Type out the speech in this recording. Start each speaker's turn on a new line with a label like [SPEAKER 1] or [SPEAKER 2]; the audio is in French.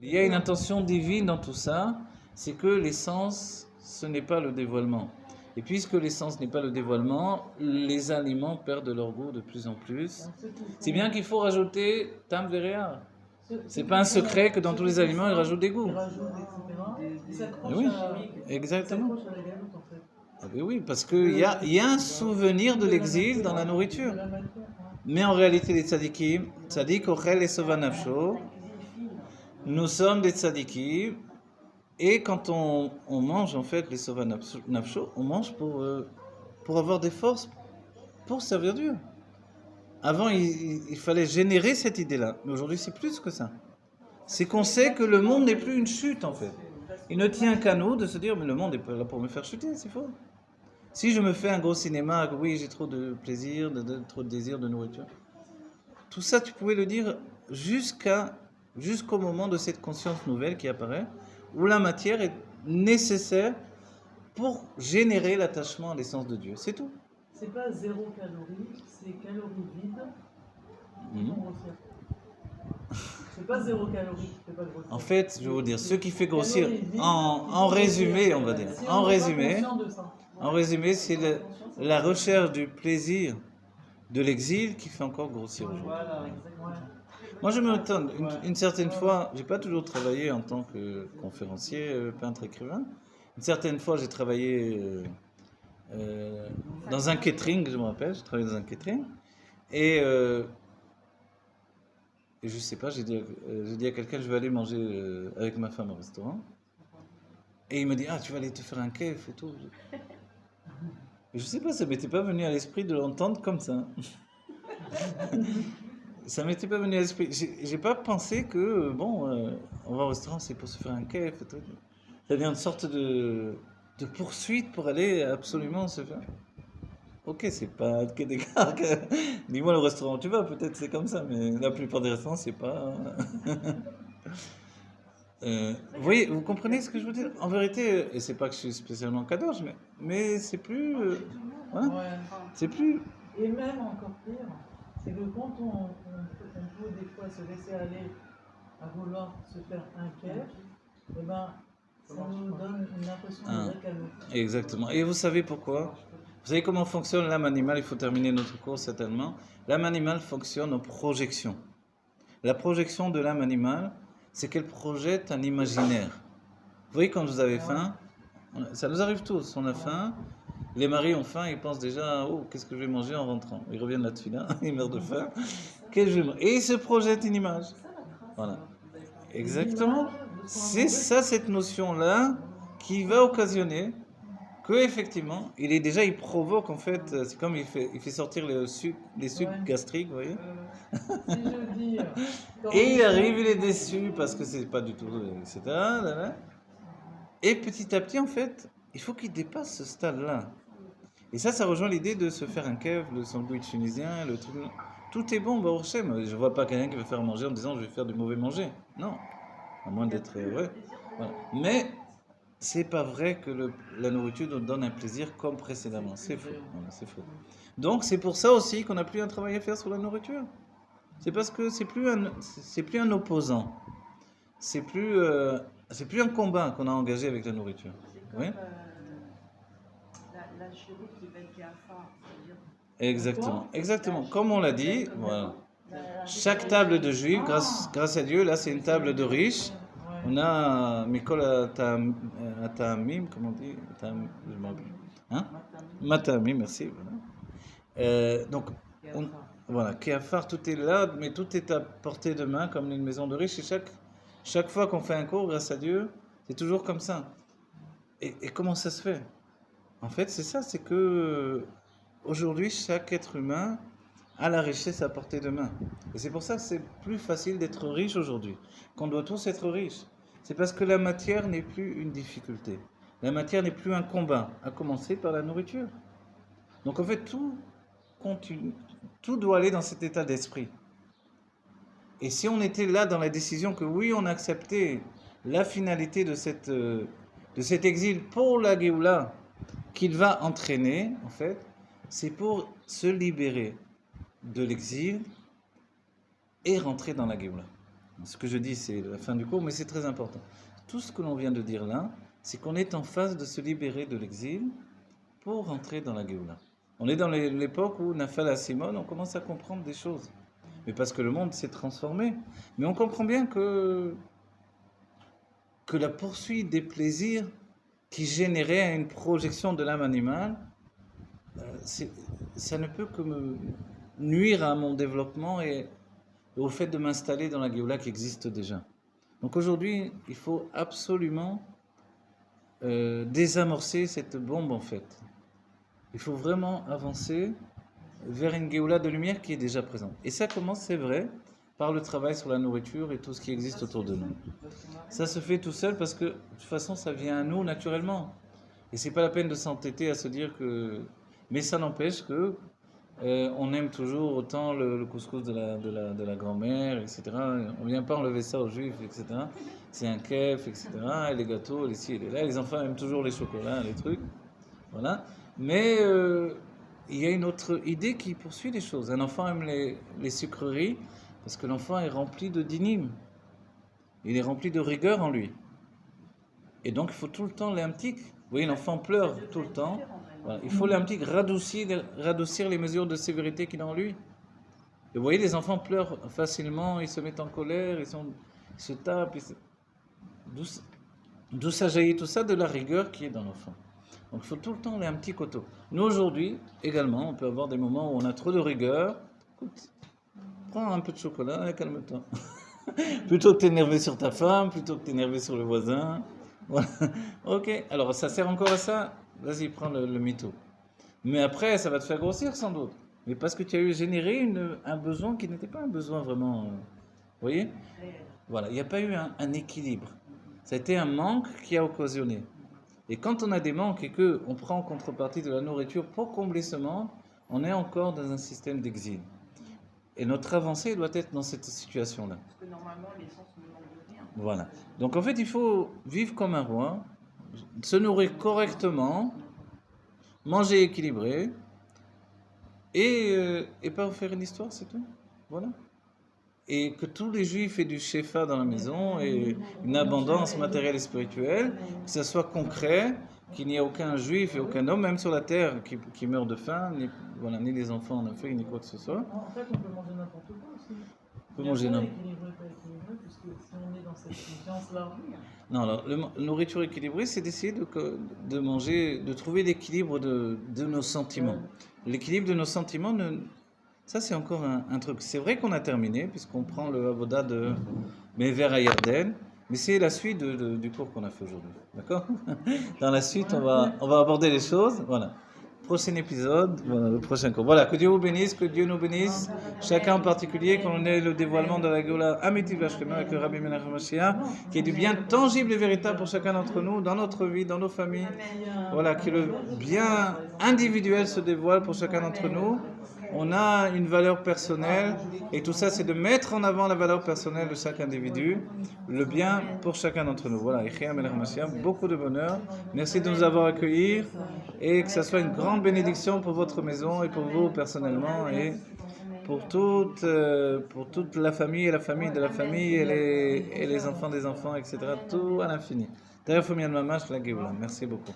[SPEAKER 1] Il y a une intention divine dans tout ça, c'est que l'essence, ce n'est pas le dévoilement. Et puisque l'essence n'est pas le dévoilement, les aliments perdent leur goût de plus en plus. C'est bien qu'il faut rajouter tam verea. C'est pas un secret que dans tous les aliments, ils rajoutent des goûts.
[SPEAKER 2] Ils rajoutent, etc. Ils s'accrochent
[SPEAKER 1] Oui,
[SPEAKER 2] à,
[SPEAKER 1] exactement.
[SPEAKER 2] ils s'accrochent à la galoute, en fait.
[SPEAKER 1] Ah ben oui, parce qu'il y a un souvenir de l'exil dans la nourriture.
[SPEAKER 2] De la matière, ouais.
[SPEAKER 1] Mais en réalité, les tzadikim, tzadik ochel et sova nafsho, nous sommes des tzadikim, et quand on mange en fait les sova nafsho, on mange pour avoir des forces pour servir Dieu. Avant, il fallait générer cette idée-là, mais aujourd'hui, c'est plus que ça. C'est qu'on sait que le monde n'est plus une chute en fait. Il ne tient qu'à nous de se dire, mais le monde est pas là pour me faire chuter, c'est faux. Si je me fais un gros cinéma, que oui, j'ai trop de plaisir, trop de désir de nourriture, tout ça, tu pouvais le dire jusqu'au moment de cette conscience nouvelle qui apparaît, où la matière est nécessaire pour générer l'attachement à l'essence de Dieu. C'est tout.
[SPEAKER 2] C'est pas 0 calories, c'est calories vides qui font grossir. C'est pas 0 calories qui fait pas grossir.
[SPEAKER 1] En fait, je vais vous dire, ce qui fait grossir,
[SPEAKER 2] Calories vides
[SPEAKER 1] en
[SPEAKER 2] qui font
[SPEAKER 1] résumé,
[SPEAKER 2] grossir.
[SPEAKER 1] on va dire,
[SPEAKER 2] Si
[SPEAKER 1] en
[SPEAKER 2] on n'est pas
[SPEAKER 1] résumé,
[SPEAKER 2] conscient de ça.
[SPEAKER 1] en résumé, c'est la recherche du plaisir de l'exil qui fait encore grossir aujourd'hui.
[SPEAKER 2] Voilà, exactement.
[SPEAKER 1] Moi, je me tente, une certaine fois, j'ai pas toujours travaillé en tant que conférencier, peintre, écrivain. Une certaine fois, j'ai travaillé dans un catering, je me rappelle, j'ai travaillé dans un catering. Et je sais pas, j'ai dit à quelqu'un, je vais aller manger avec ma femme au restaurant. Et il me dit, ah, tu vas aller te faire un kef et tout. Et je sais pas, ça m'était pas venu à l'esprit de l'entendre comme ça. Ça m'était pas venu à l'esprit. J'ai pas pensé que, bon, on va au restaurant, c'est pour se faire un kef et tout. Ça devient une sorte de poursuite pour aller absolument se faire. Ok, c'est pas que des gars. Dis-moi le restaurant où tu vas, peut-être c'est comme ça, mais la plupart des restaurants, c'est pas. Vous voyez, vous comprenez ce que je veux dire? En vérité, et c'est pas que je suis spécialement kadosh, mais c'est plus. Voilà.
[SPEAKER 2] Ouais.
[SPEAKER 1] C'est plus.
[SPEAKER 2] Et même encore pire, c'est que quand on peut des fois se laisser aller à vouloir se faire un kef, eh ben, ça nous donne une impression
[SPEAKER 1] Ah.
[SPEAKER 2] de vraie calotte.
[SPEAKER 1] Exactement. Et vous savez pourquoi? Vous savez comment fonctionne l'âme animale? Il faut terminer notre cours certainement. L'âme animale fonctionne en projection. La projection de l'âme animale, c'est qu'elle projette un imaginaire. Vous voyez, quand vous avez faim, ça nous arrive tous, on a faim. Les maris ont faim, ils pensent déjà, oh, qu'est-ce que je vais manger en rentrant? Ils reviennent là-dessus, là, ils meurent de faim. Qu'est-ce que je vais manger? Et ils se projettent une image. Voilà. Exactement. C'est ça, cette notion-là, qui va occasionner que, effectivement, il provoque, en fait, c'est comme il fait sortir les sucs gastriques, vous voyez?
[SPEAKER 2] Si je dis,
[SPEAKER 1] Et il arrive, il est déçu parce que c'est pas du tout, etc. Et petit à petit, en fait, il faut qu'il dépasse ce stade-là. Et ça rejoint l'idée de se faire un kef, le sandwich tunisien, le truc. Tout est bon, bah, au Shem. Je vois pas quelqu'un qui veut faire manger en disant je vais faire du mauvais manger. Non. À moins d'être vrai. Voilà. Mais c'est pas vrai que la nourriture nous donne un plaisir comme précédemment. C'est faux. Voilà, c'est faux. Donc c'est pour ça aussi qu'on n'a plus un travail à faire sur la nourriture. C'est parce que c'est plus un opposant. C'est plus un combat qu'on a engagé avec la nourriture. Oui.
[SPEAKER 3] La chérie qui va être cafard, c'est-à-dire.
[SPEAKER 1] Exactement. Exactement. Comme on l'a dit, voilà. Chaque table de juifs, grâce à Dieu, là c'est une table de riches. On a Mikol Atamim, comment on dit? Je me rappelle. Hein? Matamim, merci. Voilà. Donc, voilà, Kéafar, tout est là, mais tout est à portée de main comme une maison de riches. Et chaque fois qu'on fait un cours, grâce à Dieu, c'est toujours comme ça. Et comment ça se fait? En fait, c'est ça, c'est que aujourd'hui, chaque être humain a la richesse à portée de main. Et c'est pour ça que c'est plus facile d'être riche aujourd'hui, qu'on doit tous être riches. C'est parce que la matière n'est plus une difficulté. La matière n'est plus un combat, à commencer par la nourriture. Donc en fait, tout doit aller dans cet état d'esprit. Et si on était là dans la décision que oui, on acceptait la finalité de cet exil pour la Géoula qu'il va entraîner, en fait, c'est pour se libérer de l'exil et rentrer dans la Géoula. Ce que je dis, c'est la fin du cours, mais c'est très important. Tout ce que l'on vient de dire là, c'est qu'on est en phase de se libérer de l'exil pour rentrer dans la Géoula. On est dans l'époque où Nafal à Simone, on commence à comprendre des choses. Mais parce que le monde s'est transformé. Mais on comprend bien que la poursuite des plaisirs qui générait une projection de l'âme animale, ça ne peut que me nuire à mon développement et au fait de m'installer dans la Géoula qui existe déjà. Donc aujourd'hui, il faut absolument désamorcer cette bombe en fait. Il faut vraiment avancer vers une Géoula de lumière qui est déjà présente. Et ça commence, c'est vrai, par le travail sur la nourriture et tout ce qui existe autour de nous. Ça se fait tout seul parce que de toute façon, ça vient à nous naturellement. Et c'est pas la peine de s'entêter à se dire que... Mais ça n'empêche que on aime toujours autant le couscous de la grand-mère, etc. On vient pas enlever ça aux juifs, etc. C'est un kef, etc. Et les gâteaux, les ci et les là. Les enfants aiment toujours les chocolats, les trucs. Voilà. Mais il y a une autre idée qui poursuit les choses. Un enfant aime les sucreries parce que l'enfant est rempli de dinim. Il est rempli de rigueur en lui. Et donc il faut tout le temps l'impliquer. Vous voyez, l'enfant pleure tout le temps. Voilà. Il faut l'impliquer, radoucir les mesures de sévérité qu'il a en lui. Et vous voyez, les enfants pleurent facilement, ils se mettent en colère, ils se tapent. D'où ça jaillit tout ça? De la rigueur qui est dans l'enfant. Donc il faut tout le temps aller un petit coteau. Nous aujourd'hui, également, on peut avoir des moments où on a trop de rigueur. Écoute, prends un peu de chocolat et calme-toi. Plutôt que t'énerver sur ta femme, plutôt que t'énerver sur le voisin. Voilà. Ok, alors ça sert encore à ça? Vas-y, prends le mytho. Mais après, ça va te faire grossir sans doute. Mais parce que tu as eu généré un besoin qui n'était pas un besoin vraiment... vous voyez? Voilà, il n'y a pas eu un équilibre. Ça a été un manque qui a occasionné. Et quand on a des manques et qu'on prend en contrepartie de la nourriture pour combler ce manque, on est encore dans un système d'exil. Et notre avancée doit être dans cette situation-là.
[SPEAKER 3] Parce que normalement, l'essence ne manque de rien.
[SPEAKER 1] Voilà. Donc en fait, il faut vivre comme un roi, se nourrir correctement, manger équilibré, et pas faire une histoire, c'est tout. Voilà. Et que tous les juifs aient du shefa dans la maison et une abondance matérielle et spirituelle, que ça soit concret, qu'il n'y ait aucun juif et aucun homme, même sur la terre, qui meurt de faim, ni les enfants en Afrique, ni quoi que ce soit.
[SPEAKER 2] En fait, on peut manger n'importe quoi aussi.
[SPEAKER 1] On peut manger n'importe quoi.
[SPEAKER 2] Équilibré, pas équilibré, puisque si on est dans cette conscience-là.
[SPEAKER 1] Non, alors, la nourriture équilibrée, c'est d'essayer de manger, de trouver l'équilibre de nos sentiments. L'équilibre de nos sentiments, ça c'est encore un truc. C'est vrai qu'on a terminé, puisqu'on prend le avoda de Mever à Yarden, mais c'est la suite du cours qu'on a fait aujourd'hui. D'accord? Dans la suite, on va aborder les choses. Voilà. Prochain épisode, voilà, le prochain cours. Voilà, que Dieu vous bénisse, que Dieu nous bénisse, chacun en particulier, qu'on ait le dévoilement de la Géoula Amiti Vashkema avec le Rabbi Menachem Mashiach, qui est du bien tangible et véritable pour chacun d'entre nous, dans notre vie, dans nos familles. Voilà, que le bien individuel se dévoile pour chacun d'entre nous. On a une valeur personnelle et tout ça c'est de mettre en avant la valeur personnelle de chaque individu, le bien pour chacun d'entre nous. Voilà, beaucoup de bonheur. Merci de nous avoir accueillis et que ça soit une grande bénédiction pour votre maison et pour vous personnellement et pour toute la famille et la famille de la famille et les enfants des enfants, etc. Tout à l'infini. D'ailleurs, il faut bien le mamash la Géoula. Merci beaucoup.